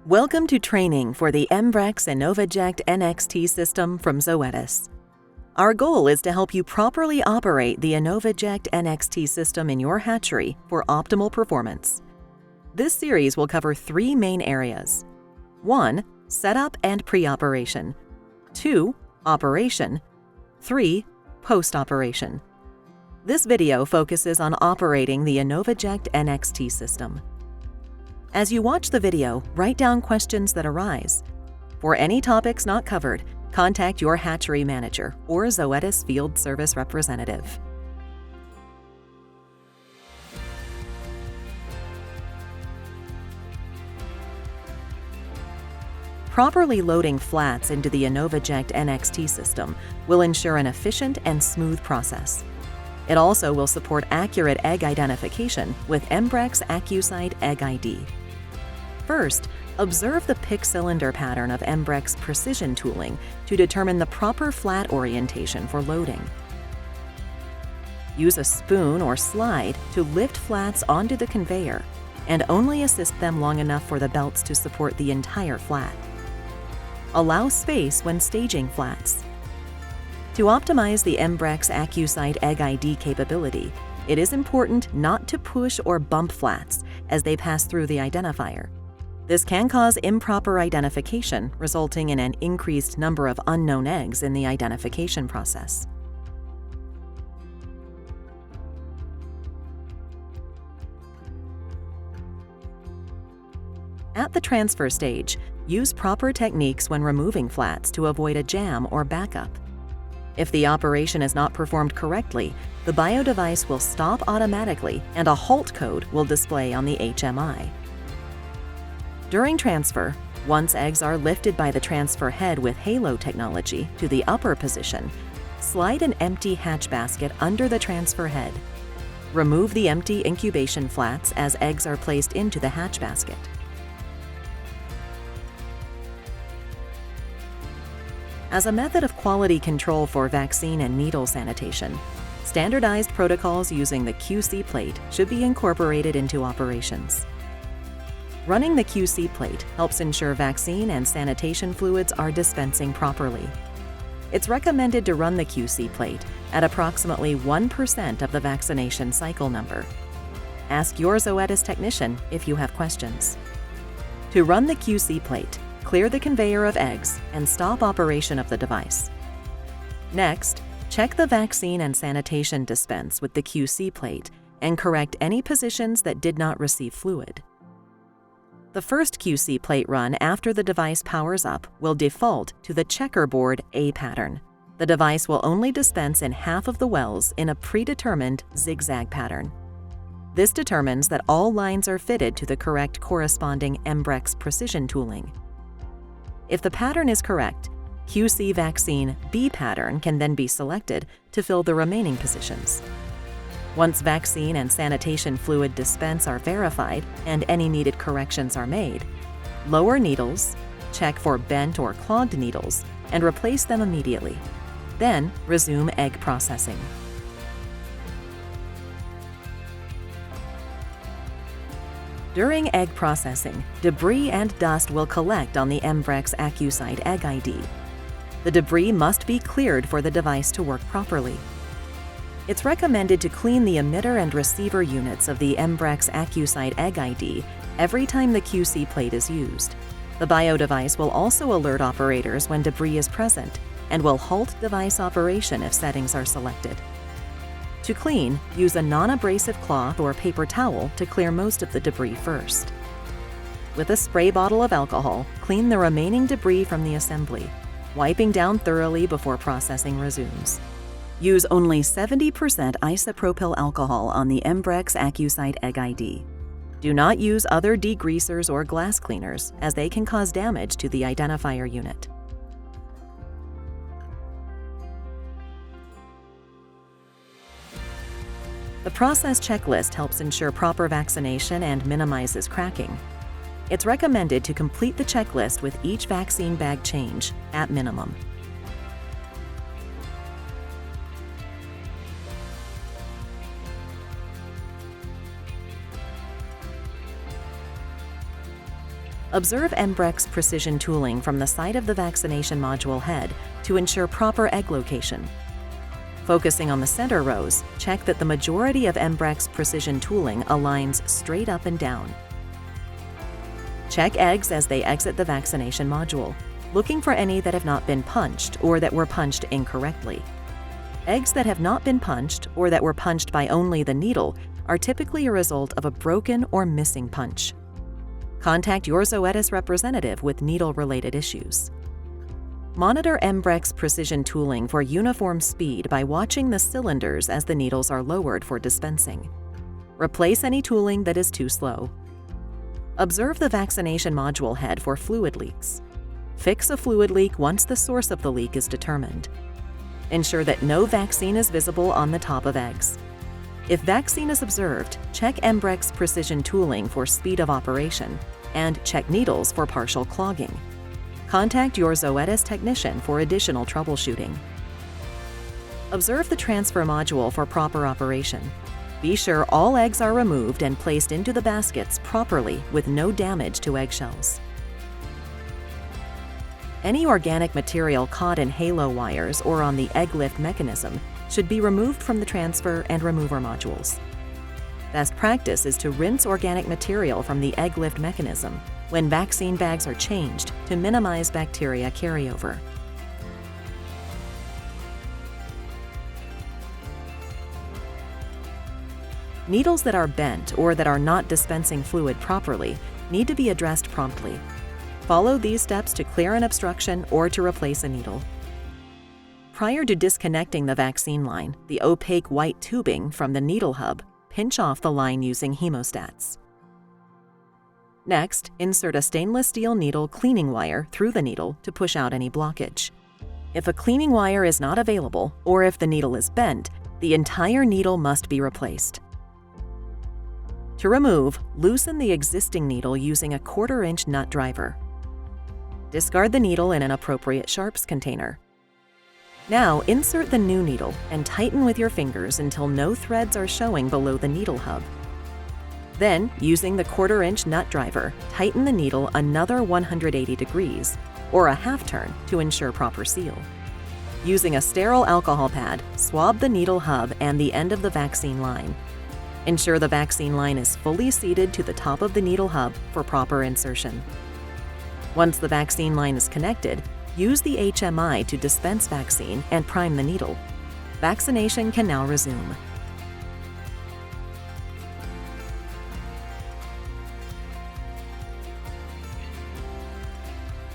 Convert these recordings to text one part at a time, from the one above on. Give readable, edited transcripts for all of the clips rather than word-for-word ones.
Welcome to training for the Embrex Inovoject NXT system from Zoetis. Our goal is to help you properly operate the Inovoject NXT system in your hatchery for optimal performance. This series will cover three main areas. 1. Setup and pre-operation. 2. Operation. 3. Post-operation. This video focuses on operating the Inovoject NXT system. As you watch the video, write down questions that arise. For any topics not covered, contact your hatchery manager or Zoetis field service representative. Properly loading flats into the Inovoject NXT system will ensure an efficient and smooth process. It also will support accurate egg identification with Embrex Accusight Egg ID. First, observe the pick cylinder pattern of Embrex precision tooling to determine the proper flat orientation for loading. Use a spoon or slide to lift flats onto the conveyor and only assist them long enough for the belts to support the entire flat. Allow space when staging flats. To optimize the Embrex Accusight Egg ID capability, it is important not to push or bump flats as they pass through the identifier. This can cause improper identification, resulting in an increased number of unknown eggs in the identification process. At the transfer stage, use proper techniques when removing flats to avoid a jam or backup. If the operation is not performed correctly, the bio device will stop automatically and a halt code will display on the HMI. During transfer, once eggs are lifted by the transfer head with halo technology to the upper position, slide an empty hatch basket under the transfer head. Remove the empty incubation flats as eggs are placed into the hatch basket. As a method of quality control for vaccine and needle sanitation, standardized protocols using the QC plate should be incorporated into operations. Running the QC plate helps ensure vaccine and sanitation fluids are dispensing properly. It's recommended to run the QC plate at approximately 1% of the vaccination cycle number. Ask your Zoetis technician if you have questions. To run the QC plate, clear the conveyor of eggs and stop operation of the device. Next, check the vaccine and sanitation dispense with the QC plate and correct any positions that did not receive fluid. The first QC plate run after the device powers up will default to the checkerboard A pattern. The device will only dispense in half of the wells in a predetermined zigzag pattern. This determines that all lines are fitted to the correct corresponding Embrex precision tooling. If the pattern is correct, QC vaccine B pattern can then be selected to fill the remaining positions. Once vaccine and sanitation fluid dispense are verified and any needed corrections are made, lower needles, check for bent or clogged needles, and replace them immediately. Then resume egg processing. During egg processing, debris and dust will collect on the Embrex Accusight Egg ID. The debris must be cleared for the device to work properly. It's recommended to clean the emitter and receiver units of the Embrex Accusight Egg ID every time the QC plate is used. The bio device will also alert operators when debris is present and will halt device operation if settings are selected. To clean, use a non-abrasive cloth or paper towel to clear most of the debris first. With a spray bottle of alcohol, clean the remaining debris from the assembly, wiping down thoroughly before processing resumes. Use only 70% isopropyl alcohol on the Embrex Accusight Egg ID. Do not use other degreasers or glass cleaners, as they can cause damage to the identifier unit. The process checklist helps ensure proper vaccination and minimizes cracking. It's recommended to complete the checklist with each vaccine bag change, at minimum. Observe Embrex precision tooling from the side of the vaccination module head to ensure proper egg location. Focusing on the center rows, check that the majority of Embrex precision tooling aligns straight up and down. Check eggs as they exit the vaccination module, looking for any that have not been punched or that were punched incorrectly. Eggs that have not been punched or that were punched by only the needle are typically a result of a broken or missing punch. Contact your Zoetis representative with needle-related issues. Monitor Embrex precision tooling for uniform speed by watching the cylinders as the needles are lowered for dispensing. Replace any tooling that is too slow. Observe the vaccination module head for fluid leaks. Fix a fluid leak once the source of the leak is determined. Ensure that no vaccine is visible on the top of eggs. If vaccine is observed, check Embrex precision tooling for speed of operation and check needles for partial clogging. Contact your Zoetis technician for additional troubleshooting. Observe the transfer module for proper operation. Be sure all eggs are removed and placed into the baskets properly with no damage to eggshells. Any organic material caught in halo wires or on the egg lift mechanism should be removed from the transfer and remover modules. Best practice is to rinse organic material from the egg lift mechanism when vaccine bags are changed to minimize bacteria carryover. Needles that are bent or that are not dispensing fluid properly need to be addressed promptly. Follow these steps to clear an obstruction or to replace a needle. Prior to disconnecting the vaccine line, the opaque white tubing from the needle hub, pinch off the line using hemostats. Next, insert a stainless steel needle cleaning wire through the needle to push out any blockage. If a cleaning wire is not available, or if the needle is bent, the entire needle must be replaced. To remove, loosen the existing needle using a 1/4-inch nut driver. Discard the needle in an appropriate sharps container. Now, insert the new needle and tighten with your fingers until no threads are showing below the needle hub. Then, using the 1/4-inch nut driver, tighten the needle another 180 degrees, or a half turn, to ensure proper seal. Using a sterile alcohol pad, swab the needle hub and the end of the vaccine line. Ensure the vaccine line is fully seated to the top of the needle hub for proper insertion. Once the vaccine line is connected, use the HMI to dispense vaccine and prime the needle. Vaccination can now resume.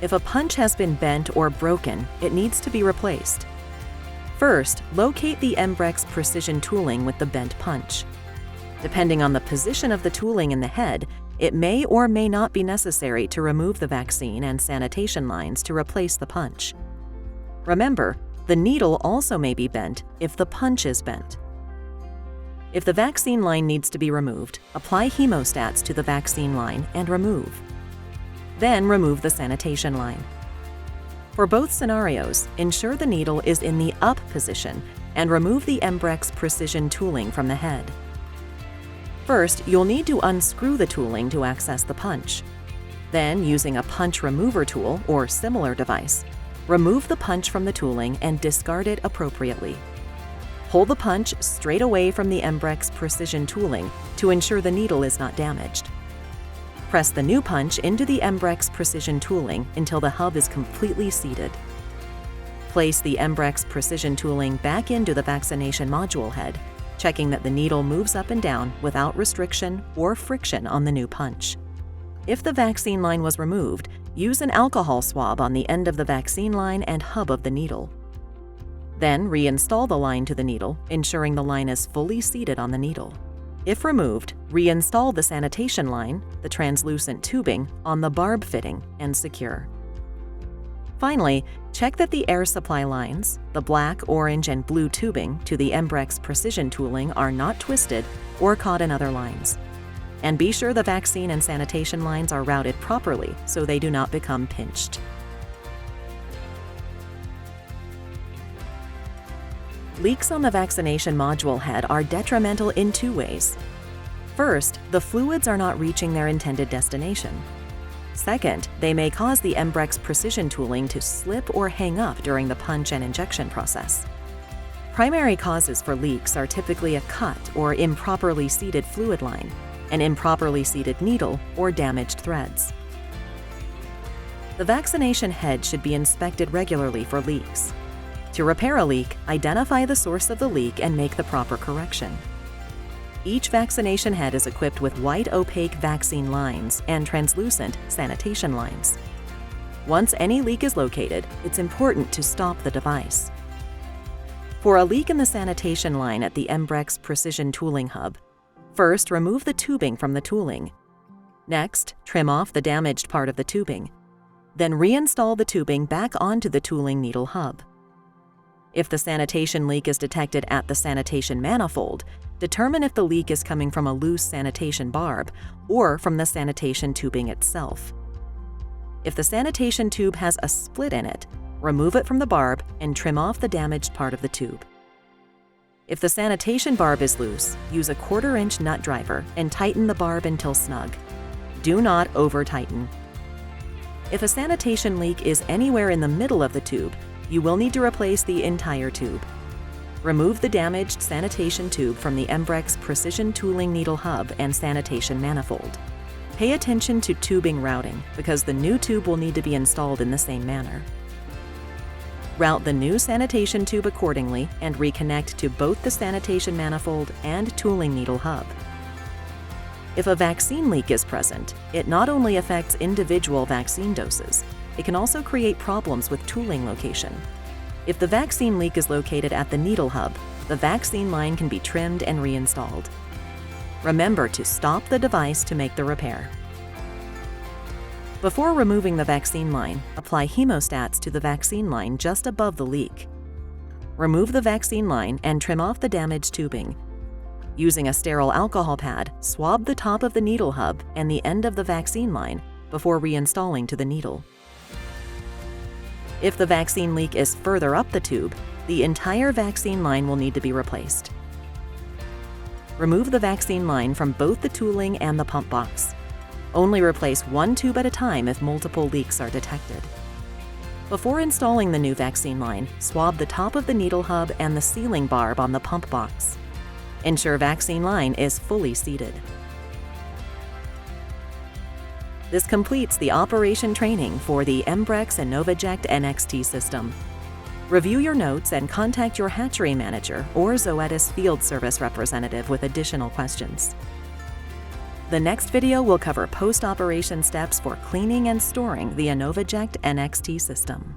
If a punch has been bent or broken, it needs to be replaced. First, locate the Embrex precision tooling with the bent punch. Depending on the position of the tooling in the head, it may or may not be necessary to remove the vaccine and sanitation lines to replace the punch. Remember, the needle also may be bent if the punch is bent. If the vaccine line needs to be removed, apply hemostats to the vaccine line and remove. Then remove the sanitation line. For both scenarios, ensure the needle is in the up position and remove the Embrex precision tooling from the head. First, you'll need to unscrew the tooling to access the punch. Then, using a punch remover tool or similar device, remove the punch from the tooling and discard it appropriately. Hold the punch straight away from the Embrex precision tooling to ensure the needle is not damaged. Press the new punch into the Embrex precision tooling until the hub is completely seated. Place the Embrex precision tooling back into the vaccination module head, checking that the needle moves up and down without restriction or friction on the new punch. If the vaccine line was removed, use an alcohol swab on the end of the vaccine line and hub of the needle. Then reinstall the line to the needle, ensuring the line is fully seated on the needle. If removed, reinstall the sanitation line, the translucent tubing, on the barb fitting and secure. Finally, check that the air supply lines, the black, orange, and blue tubing to the Embrex precision tooling are not twisted or caught in other lines. And be sure the vaccine and sanitation lines are routed properly so they do not become pinched. Leaks on the vaccination module head are detrimental in two ways. First, the fluids are not reaching their intended destination. Second, they may cause the Embrex precision tooling to slip or hang up during the punch and injection process. Primary causes for leaks are typically a cut or improperly seated fluid line, an improperly seated needle, or damaged threads. The vaccination head should be inspected regularly for leaks. To repair a leak, identify the source of the leak and make the proper correction. Each vaccination head is equipped with white opaque vaccine lines and translucent sanitation lines. Once any leak is located, it's important to stop the device. For a leak in the sanitation line at the Embrex Precision Tooling Hub, first remove the tubing from the tooling. Next, trim off the damaged part of the tubing. Then reinstall the tubing back onto the tooling needle hub. If the sanitation leak is detected at the sanitation manifold, determine if the leak is coming from a loose sanitation barb or from the sanitation tubing itself. If the sanitation tube has a split in it, remove it from the barb and trim off the damaged part of the tube. If the sanitation barb is loose, use a 1/4-inch nut driver and tighten the barb until snug. Do not over-tighten. If a sanitation leak is anywhere in the middle of the tube, you will need to replace the entire tube. Remove the damaged sanitation tube from the Embrex Precision Tooling Needle Hub and sanitation manifold. Pay attention to tubing routing because the new tube will need to be installed in the same manner. Route the new sanitation tube accordingly and reconnect to both the sanitation manifold and tooling needle hub. If a vaccine leak is present, it not only affects individual vaccine doses, it can also create problems with tooling location. If the vaccine leak is located at the needle hub, the vaccine line can be trimmed and reinstalled. Remember to stop the device to make the repair. Before removing the vaccine line, apply hemostats to the vaccine line just above the leak. Remove the vaccine line and trim off the damaged tubing. Using a sterile alcohol pad, swab the top of the needle hub and the end of the vaccine line before reinstalling to the needle. If the vaccine leak is further up the tube, the entire vaccine line will need to be replaced. Remove the vaccine line from both the tooling and the pump box. Only replace one tube at a time if multiple leaks are detected. Before installing the new vaccine line, swab the top of the needle hub and the sealing barb on the pump box. Ensure vaccine line is fully seated. This completes the operation training for the Embrex Inovoject NXT system. Review your notes and contact your hatchery manager or Zoetis field service representative with additional questions. The next video will cover post-operation steps for cleaning and storing the Inovoject NXT system.